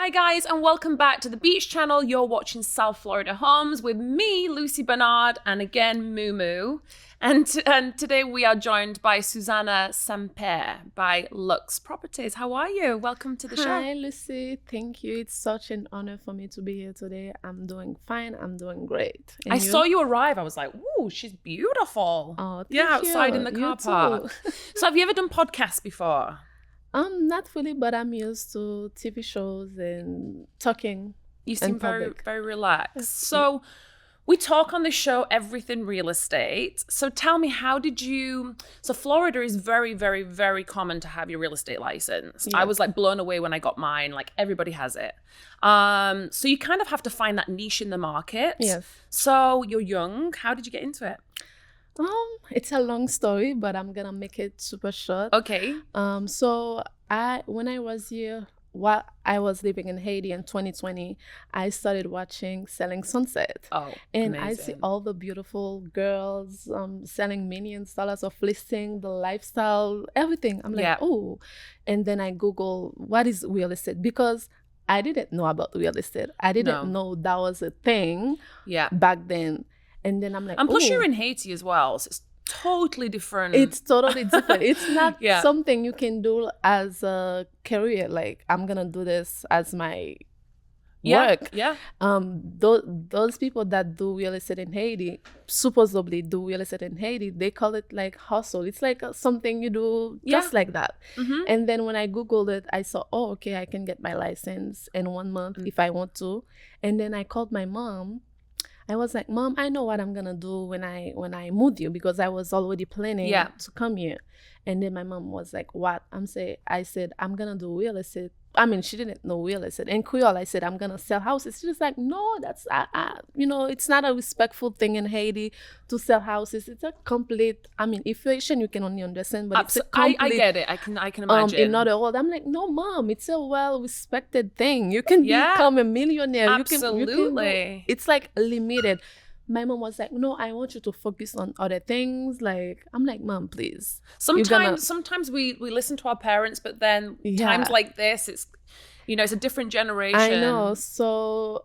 Hi guys, and welcome back to the Beach Channel. You're watching South Florida Homes with me, Lucy Bernard, and again, Moo. And today we are joined by Suzana Sampeur by LUXE Properties. How are you? Welcome to the show. Hi, Lucy. Thank you. It's such an honor for me to be here today. I'm doing fine. I'm doing great. And I you? saw you arrive. I was like, "Ooh, she's beautiful." Oh, thank yeah, outside you. in the You car park. too. So, have you ever done podcasts before? Not fully, but I'm used to TV shows and talking You in seem very, public. very relaxed. So, we talk on this show everything real estate. So, tell me, how did you? So, Florida is very, very, very common to have your real estate license. I Yeah. was like blown away when I got mine. Like everybody has it. So you kind of have to find that niche in the market. Yes. So you're young. How did you get into it? It's a long story, but I'm gonna make it super short. Okay. So when I was here, while I was living in Haiti in 2020, I started watching Selling Sunset. Oh, And amazing. I see all the beautiful girls selling millions of dollars of listing, the lifestyle, everything. I'm like, Yeah. oh. And then I Google what is real estate, because I didn't know about real estate. I didn't know that was a thing Yeah. back then. And then I'm like, And plus, oh, you're in Haiti as well, so it's totally different. it's totally different. It's not Yeah. something you can do as a career. Like, I'm gonna do this as my work. Yeah. Those people that do real estate in Haiti, supposedly do real estate in Haiti, they call it like hustle. It's like something you do just like that. Mm-hmm. And then when I Googled it, I saw, oh, okay, I can get my license in 1 month if I want to. And then I called my mom. I was like, Mom, I know what I'm gonna do when I move you, because I was already planning to come here. And then my mom was like, what? I said, I'm gonna do real estate. I mean, she didn't know real estate. In Creole, I said, I'm gonna sell houses. She was like, no, that's it's not a respectful thing in Haiti to sell houses. It's a complete, I mean, if you're Asian, you can only understand, but it's a complete, I get it. I can imagine. in other words, I'm like, no, Mom, it's a well-respected thing. You can become a millionaire. Absolutely. It's like limited. My mom was like, no, I want you to focus on other things. Like, I'm like, Mom, please. Sometimes we listen to our parents, but then times like this, it's it's a different generation. I know. So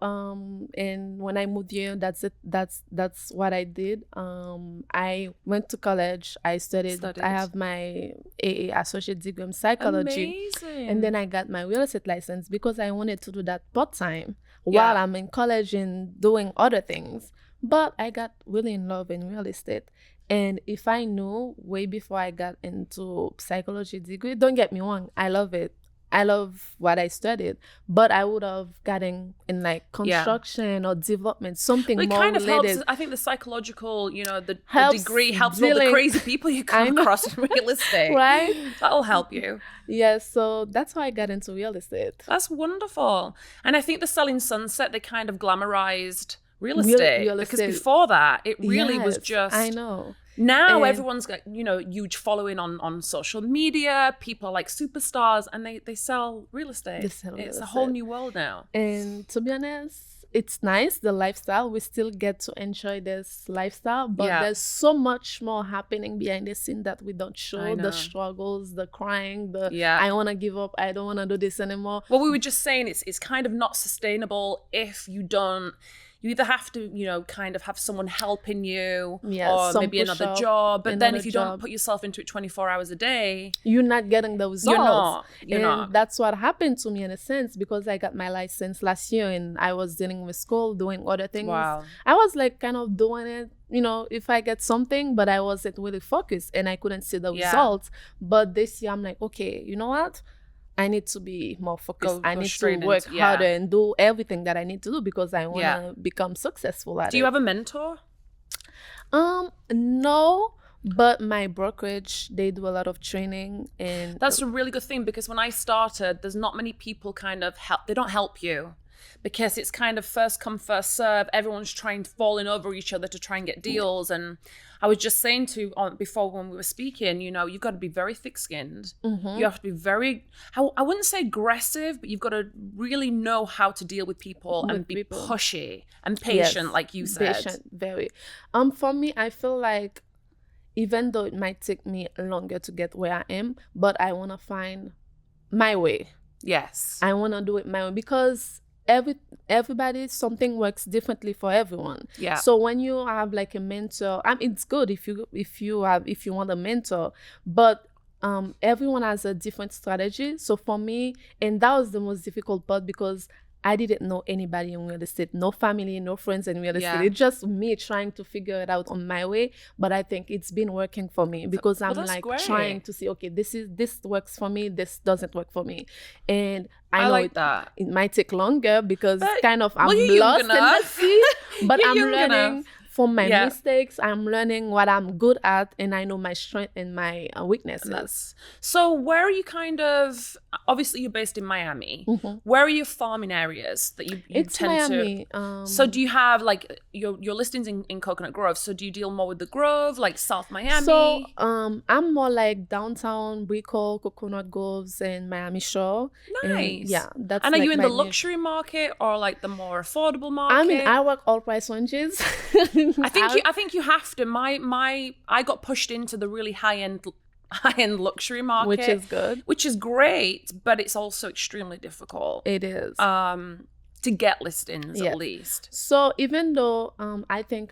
and when I moved here, that's it. That's what I did. I went to college. I studied. I have my AA associate degree in psychology. Amazing. And then I got my real estate license because I wanted to do that part-time while I'm in college and doing other things. But I got really in love in real estate. And if I knew way before I got into psychology degree, don't get me wrong, I love it. I love what I studied, but I would have gotten in like construction or development, something more kind of related. helps. I think the psychological, the Helps degree helps all the crazy people you come across in real estate. Right? That'll help you. Yeah, so that's how I got into real estate. That's wonderful. And I think the Selling Sunset, they kind of glamorized real estate. Because before that, it really was just... I know. Now everyone's got, huge following on social media. People are like superstars and they sell real estate. It's a whole new world now. And to be honest, it's nice, the lifestyle. We still get to enjoy this lifestyle, but there's so much more happening behind the scene that we don't show. The struggles, the crying, I want to give up, I don't want to do this anymore. Well, we were just saying it's kind of not sustainable if you don't... You either have to, kind of have someone helping you or maybe another job. But then if you don't put yourself into it 24 hours a day... You're not getting the results. You're not. That's what happened to me in a sense, because I got my license last year and I was dealing with school, doing other things. Wow. I was like kind of doing it, if I get something, but I wasn't really focused and I couldn't see the results. But this year I'm like, okay, you know what? I need to be more focused. I need to work harder and do everything that I need to do because I want to become successful at it. Do you have a mentor? No, but my brokerage, they do a lot of training. And that's a really good thing, because when I started, there's not many people kind of help. They don't help you because it's kind of first come, first serve. Everyone's trying to fall in over each other to try and get deals. And I was just saying before when we were speaking, you've got to be very thick-skinned. Mm-hmm. You have to be very, I wouldn't say aggressive, but you've got to really know how to deal with people and be pushy and patient, like you said. Patient, very. For me, I feel like even though it might take me longer to get where I am, but I want to find my way. Yes. I want to do it my own, because everybody, something works differently for everyone. Yeah. So when you have like a mentor, it's good if you want a mentor, but everyone has a different strategy. So for me, and that was the most difficult part, because I didn't know anybody in real estate, no family, no friends in real estate. Yeah. It's just me trying to figure it out on my way. But I think it's been working for me, because I'm that's like great. trying to see, okay, this works for me, this doesn't work for me. And I know like that. It might take longer, because But- kind of I'm well, you're lost young in the enough. sea, but You're I'm young learning enough. from my Yeah. mistakes. I'm learning what I'm good at, and I know my strength and my weaknesses. So where are you kind of, obviously you're based in Miami. Where are your farming areas that you It's tend Miami. to? So do you have like your listings in Coconut Grove? So do you deal more with the Grove, like South Miami? So I'm more like downtown Brickell, Coconut Groves, and Miami Shore. Nice. And yeah, that's. And are like you in my the near- luxury market or like the more affordable market? I work all price ranges. I think you have to. I got pushed into the really high end luxury market, which is good. which is great, but it's also extremely difficult. It is. To get listings Yes. at least. So even though I think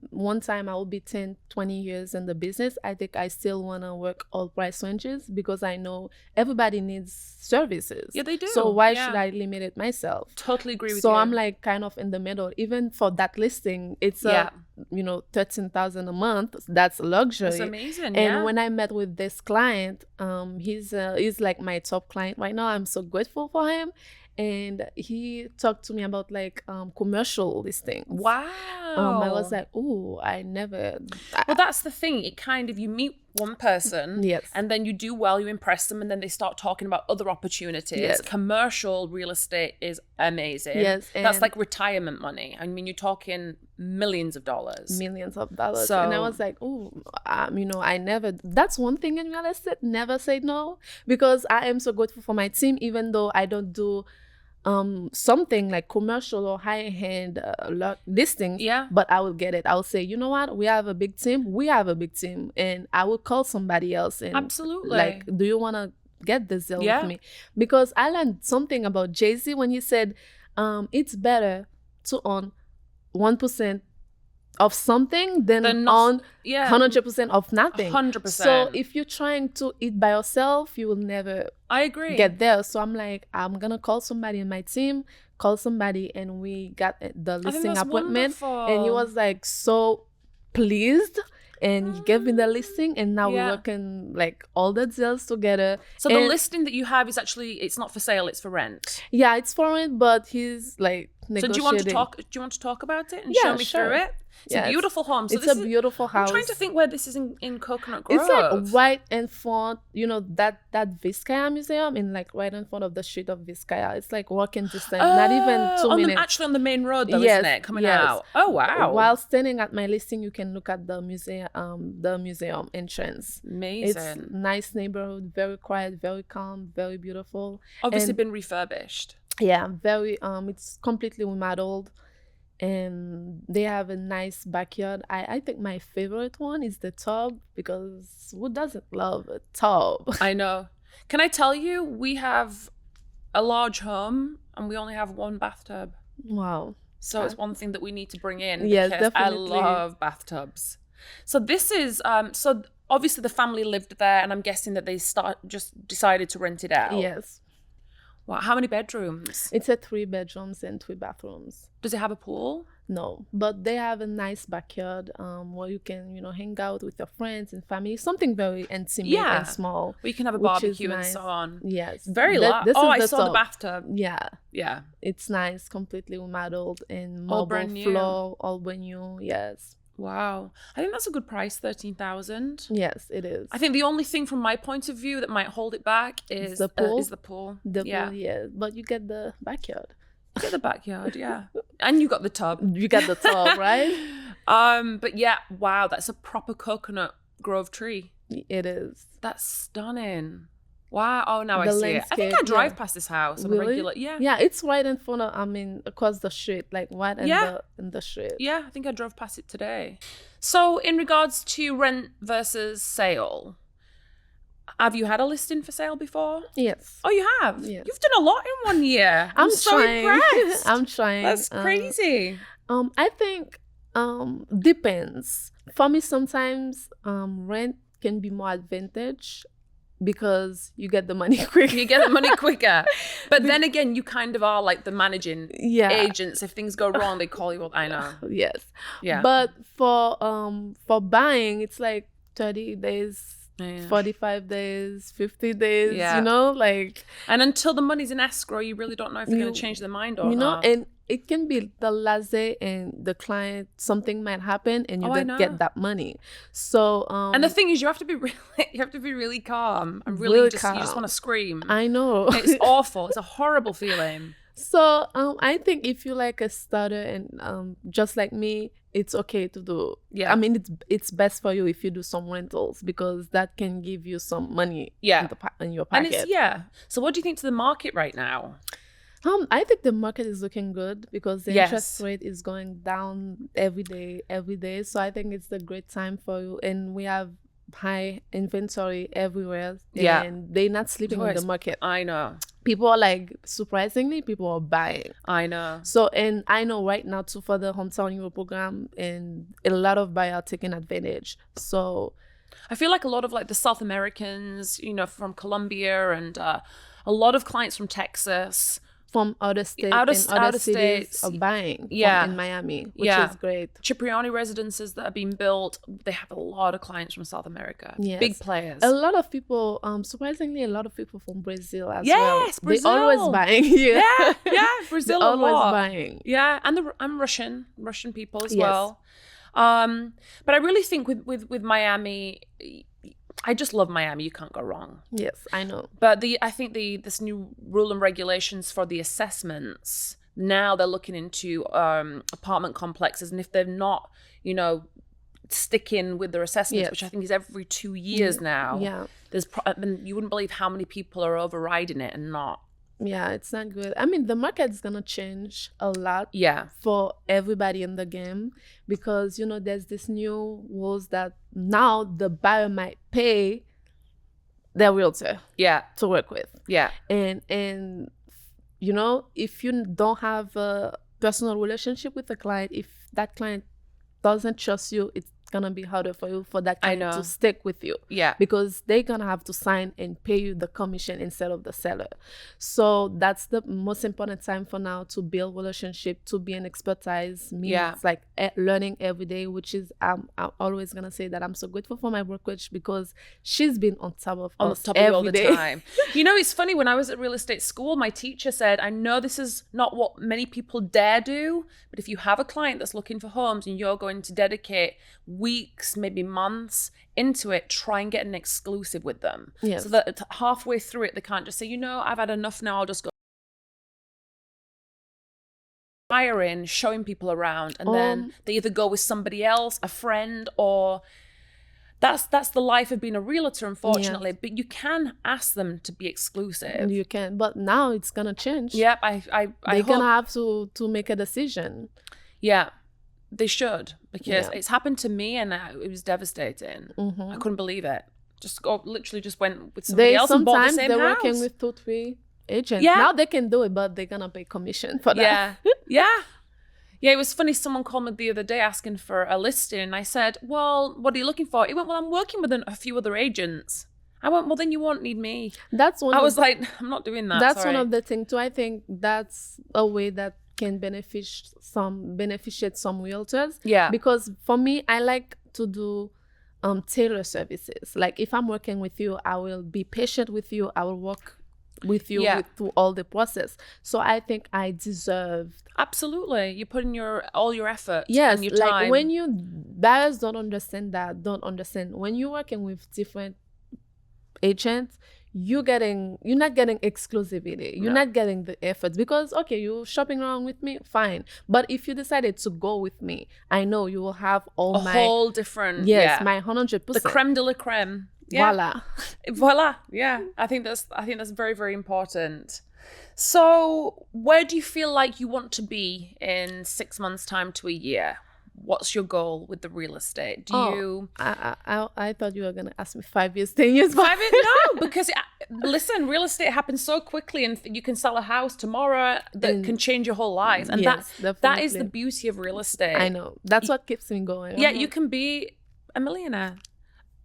one time I will be 10, 20 years in the business, I think I still want to work all price ranges, because I know everybody needs services. Yeah, they do. So why Yeah. should I limit it myself? Totally agree with you. So I'm like kind of in the middle. Even for that listing, it's Yeah. 13,000 a month. That's luxury. It's amazing. And yeah. when I met with this client, he's like my top client right now. I'm so grateful for him. And he talked to me about like commercial listings. Wow. I was like, oh, I never. Well, that's the thing. It kind of, you meet one person, Yes. and then you do well, you impress them, and then they start talking about other opportunities. Yes. Commercial real estate is amazing. Yes, That's and- like retirement money. I mean, you're talking millions of dollars. Millions of dollars. So- And I was like, oh, I never. That's one thing in real estate. Never say no, because I am so grateful for my team, even though I don't do something like commercial or high-end listings. Yeah. But I will get it. I'll say, you know what? We have a big team, and I will call somebody else and Absolutely. like, do you want to get this deal Yeah. with me? Because I learned something about Jay-Z when he said it's better to own 1% of something than Then own yeah. 100% of nothing. 100%. So if you're trying to eat by yourself, you will never I agree. get there. So I'm like, I'm gonna call somebody in my team, and we got the I think listing that's appointment. wonderful. And he was like so pleased, and he gave me the listing, and now Yeah. we're working like all the deals together. So the And- listing that you have is actually, it's not for sale, it's for rent. Yeah, it's for rent, but he's like So negotiating. do you want to talk about it and Yeah, show me sure. through it? It's Yeah, a beautiful home. So It's this a is, beautiful I'm house. trying to think where this is in Coconut Grove. It's like right in front, that Vizcaya Museum, right in front of the street of Vizcaya. It's like walking distance, not even 2 minutes. Actually on the main road though, Yes, isn't it? Coming yes. out. Oh wow. While standing at my listing, you can look at the museum entrance. Amazing. It's nice neighborhood, very quiet, very calm, very beautiful. Obviously and- been refurbished. Yeah, very it's completely remodeled, and they have a nice backyard. I think my favorite one is the tub, because who doesn't love a tub? I know. Can I tell you, we have a large home and we only have one bathtub. Wow. So it's one thing that we need to bring in. Yes, because definitely. I love bathtubs. So this is so obviously the family lived there, and I'm guessing that they just decided to rent it out. Yes. Wow, how many bedrooms? It's a 3 bedrooms and 3 bathrooms. Does it have a pool? No, but they have a nice backyard where you can, hang out with your friends and family. Something very intimate Yeah. and small. Where you can have a Which is barbecue and nice. so on. Yes. Very That- large. this Oh, is I saw the top. bathtub. Yeah, Yeah. it's nice, completely remodeled, and All marble brand new. floor, all brand new. Yes. Wow. I think that's a good price, 13,000. Yes, it is. I think the only thing from my point of view that might hold it back is the pool. Is the pool. The yeah. pool, yeah, but you get the backyard. Get the backyard, yeah. And you got the tub. You got the tub, right? But yeah, wow, that's a proper Coconut Grove tree. It is. That's stunning. Wow. Oh, now I The see it. I think I landscape, drive yeah. past this house on a Really? regular. Yeah. Yeah, it's right in front of. Across the street, like right Yeah. in the street. Yeah, I think I drove past it today. So, in regards to rent versus sale, Have you had a listing for sale before? Yes. Oh, you have? Yes. You've done a lot in 1 year. I'm so trying. impressed. I'm trying. That's crazy. I think depends. For me, sometimes rent can be more advantage because you get the money quick. You get the money quicker. But then again, you kind of are like the managing agents. If things go wrong, they call you up. I know. Yes. Yeah. But for buying, it's like 30 days. 45 days, 50 days, you know, like. And until the money's in escrow, you really don't know if they're going to change their mind or not. And it can be the last day and the client, something might happen and you don't get that money. So, and the thing is, you have to be really calm and really calm. You just want to scream. I know. It's awful. It's a horrible feeling. So I think if you like a starter and just like me, it's okay to do. Yeah. I mean, it's best for you if you do some rentals because that can give you some money in your pocket. And so what do you think to the market right now? I think the market is looking good because the interest rate is going down every day. So I think it's a great time for you. And we have high inventory everywhere. And they're not sleeping in the market. I know. People are like, surprisingly, people are buying. I know. So, and I know right now too for the Hometown Euro program, and a lot of buyers are taking advantage. So, I feel like a lot of like the South Americans, you know, from Colombia and a lot of clients from Texas. From other states other cities are buying in Miami, which is great. Cipriani residences that are being built, they have a lot of clients from South America. Yes. Big players. A lot of people, surprisingly, a lot of people from Brazil as well. Yes, Brazil. They're always buying. Brazil They're a lot. always buying. Yeah, and I'm Russian people as well. But I really think with Miami, I just love Miami. You can't go wrong. Yes, I know. But I think this new rule and regulations for the assessments, now they're looking into apartment complexes, and if they're not, you know, sticking with their assessments, which I think is every 2 years now. Yeah. You wouldn't believe how many people are overriding it and not. Yeah, it's not good. I mean, the market's gonna change a lot for everybody in the game because, you know, there's this new rules that now the buyer might pay their realtor to work with. Yeah. And you know, if you don't have a personal relationship with the client, if that client doesn't trust you, it's gonna be harder for you for that client to stick with you. Yeah. Because they're gonna have to sign and pay you the commission instead of the seller. So that's the most important time for now to build relationship, to be an expertise. It's like learning every day, which is I'm always gonna say that I'm so grateful for my brokerage because she's been on top of us all the time. You know, it's funny, when I was at real estate school, my teacher said, I know this is not what many people dare do, but if you have a client that's looking for homes and you're going to dedicate weeks, maybe months into it, try and get an exclusive with them. Yes. So that halfway through it, they can't just say, you know, I've had enough now, I'll just go hiring, showing people around, and then they either go with somebody else, a friend, or that's the life of being a realtor, unfortunately. Yes. But you can ask them to be exclusive. You can, but now it's gonna change. Yep, they're gonna have to make a decision. Yeah. They should, because it's happened to me and it was devastating. Mm-hmm. I couldn't believe it. Literally just went with somebody else and bought the same house. Sometimes they're working with 2-3 agents. Yeah. Now they can do it, but they're gonna pay commission for that. Yeah. Yeah, it was funny. Someone called me the other day asking for a listing, and I said, well, what are you looking for? He went, well, I'm working with a few other agents. I went, well, then you won't need me. I was like, I'm not doing that. That's one of the things too. I think that's a way that can beneficiate some realtors. Yeah. Because for me, I like to do tailor services. Like if I'm working with you, I will be patient with you. I will work with you through all the process. So I think I deserve. Absolutely. You put in all your effort. Yes. And your time. Like when buyers don't understand. When you're working with different agents, you're not getting exclusivity. You're not getting the efforts because, okay, you're shopping around with me, fine. But if you decided to go with me, I know you will have all my whole different, my 100%. The creme de la creme. Yeah. Voila. Yeah. I think that's very, very important. So where do you feel like you want to be in 6 months' time to a year? what's your goal with the real estate? Do you I thought you were gonna ask me 5 years, 10 years. Five years? No, because listen, real estate happens so quickly, and you can sell a house tomorrow that can change your whole life, and Yes, that is definitely. the beauty of real estate. I know. That's what keeps me going. Yeah, you can be a millionaire,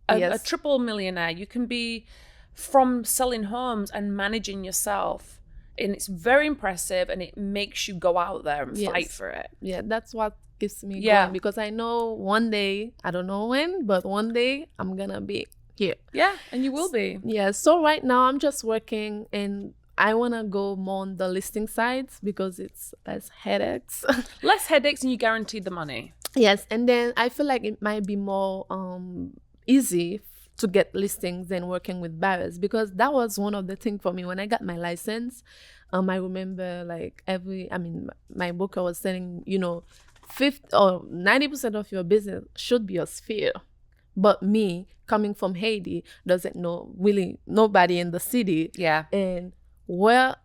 a Yes. triple millionaire. You can be from selling homes and managing yourself, and it's very impressive, and it makes you go out there and fight Yes. for it. Yeah, that's what keeps me Yeah. going, because I know one day, I don't know when, but one day I'm gonna be here. Yeah, and you will be. Yeah, so right now I'm just working, and I want to go more on the listing sides because it's less headaches. Less headaches, and you guarantee the money. Yes, and then I feel like it might be more easy to get listings than working with buyers, because that was one of the things for me when I got my license. I remember like my broker was saying, 50 or 90% of your business should be your sphere. But me coming from Haiti doesn't know really nobody in the city. Yeah. And where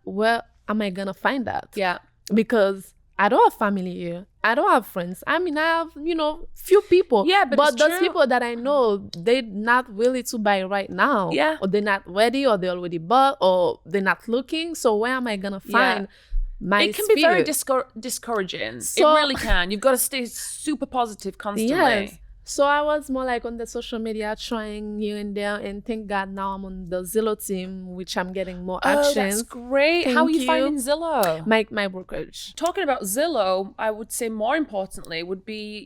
am I gonna find that? Yeah. Because I don't have family here. I don't have friends. I have, few people. Yeah, but it's those true. people that I know, they're not willing to buy right now. Yeah. Or they're not ready, or they already bought, or they're not looking. So where am I gonna find my It can be very sphere? discouraging. So- it really can. You've got to stay super positive constantly. Yes. So I was more like on the social media trying here and there, and thank God now I'm on the Zillow team, which I'm getting more Oh, actions. that's great. How are Thank you you. finding Zillow? My brokerage. Talking about Zillow, I would say more importantly would be,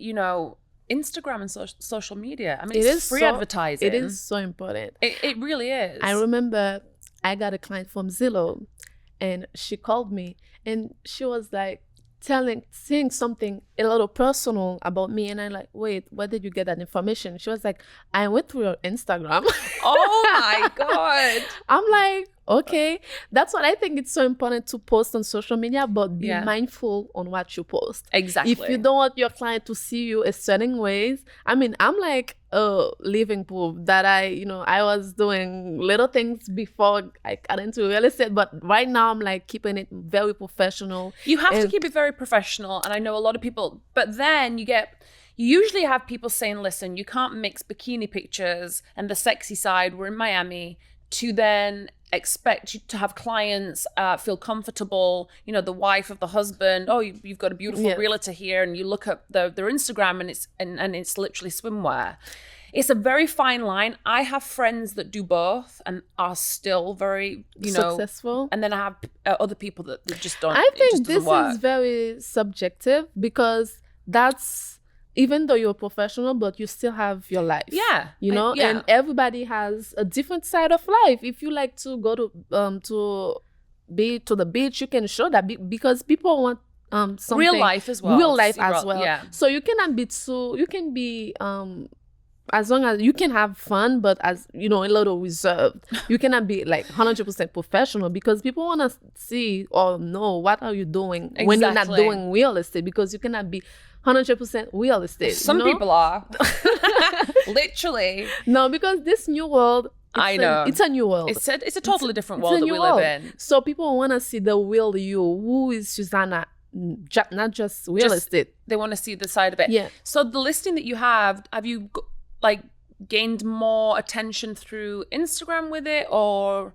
Instagram and social media. I mean, it's free advertising. It is so important. It really is. I remember I got a client from Zillow, and she called me, and she was like saying something a little personal about me, and I'm like, wait, where did you get that information? She was like, I went through your Instagram. Oh my God. I'm like, okay. That's what I think, it's so important to post on social media, but be Yeah. mindful on what you post. Exactly. If you don't want your client to see you a certain ways, I'm like living proof that I was doing little things before I got into real estate, but right now I'm like keeping it very professional. You have to And- keep it very professional, and I know a lot of people, but then you usually have people saying, listen, you can't mix bikini pictures and the sexy side, we're in Miami, to then expect you to have clients feel comfortable, the wife of the husband, oh, you've got a beautiful Yes. realtor here, and you look at their Instagram, and it's literally swimwear. It's a very fine line. I have friends that do both and are still very, successful. and then I have other people that just don't. I it think just doesn't this work. is very subjective, because that's, even though you're a professional, but you still have your life. Yeah. Yeah. And everybody has a different side of life. If you like to go to the beach, you can show that, because people want something Real life as well. Real life See, as well. yeah. So you cannot be you can be as long as you can have fun, but as a little reserved. You cannot be like 100% professional, because people want to see or know what are you doing when you're not Exactly. doing real estate, because you cannot be 100% real estate. Some people are. Literally. No, because this new world, I know. it's a new world. It's a totally different It's world a that new we world. live in. So people want to see the real you. Who is Suzana? Not just real Just- estate. They want to see the side of it. Yeah. So the listing that you have you gained more attention through Instagram with it, or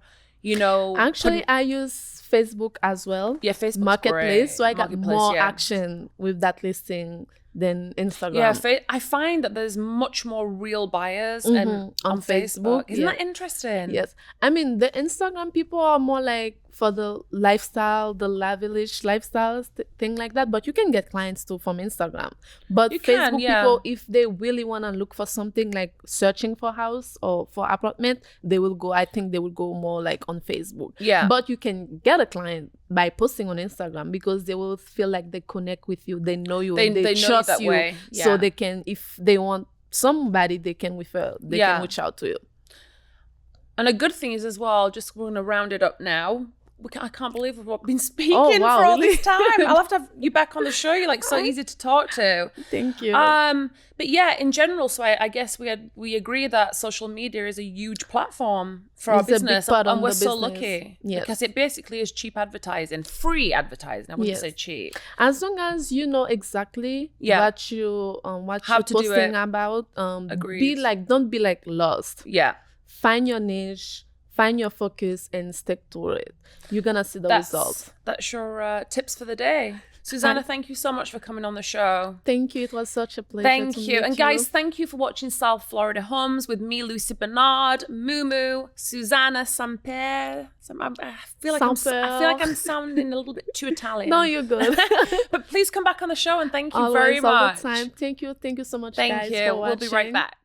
Actually, I use Facebook as well. yeah, Facebook Marketplace. So I got more yeah. action with that listing than Instagram. Yeah, I find that there's much more real buyers and on Facebook. Isn't yeah. that interesting? Yes. The Instagram people are more like for the lifestyle, the lavish lifestyles, thing like that. But you can get clients too from Instagram. But You Facebook can, yeah. people, if they really want to look for something like searching for house or for apartment, I think they will go more like on Facebook. Yeah. But you can get a client by posting on Instagram, because they will feel like they connect with you. They know you. They and know you trust that way. So Yeah. they can, if they want somebody, they can refer. They Yeah. can reach out to you. And a good thing is as well, just we're going to round it up now. I can't believe we've been speaking wow, for all really? this time. I'll have to have you back on the show. You're like so easy to talk to. Thank you. But yeah, in general, so I guess we agree that social media is a huge platform for our It's a big business, part and of we're the so business. lucky Yes. because it basically is cheap advertising, free advertising. I wouldn't Yes. say cheap. As long as you know exactly Yeah. what you're How to do posting it. about, Agreed. don't be like lost. Yeah. Find your niche, find your focus, and stick to it. You're gonna see the results. That's your tips for the day. Suzana, thank you so much for coming on the show. Thank you. It was such a pleasure. Thank to you. meet And guys, thank you for watching South Florida Homes with me, Lucy Bernard, Mumu, Suzana, Sampeur. I feel like I'm sounding a little bit too Italian. No, you're good. But please come back on the show and thank you Always, very much. all the time. Thank you so much, Thank guys, you. for We'll be right watching. back.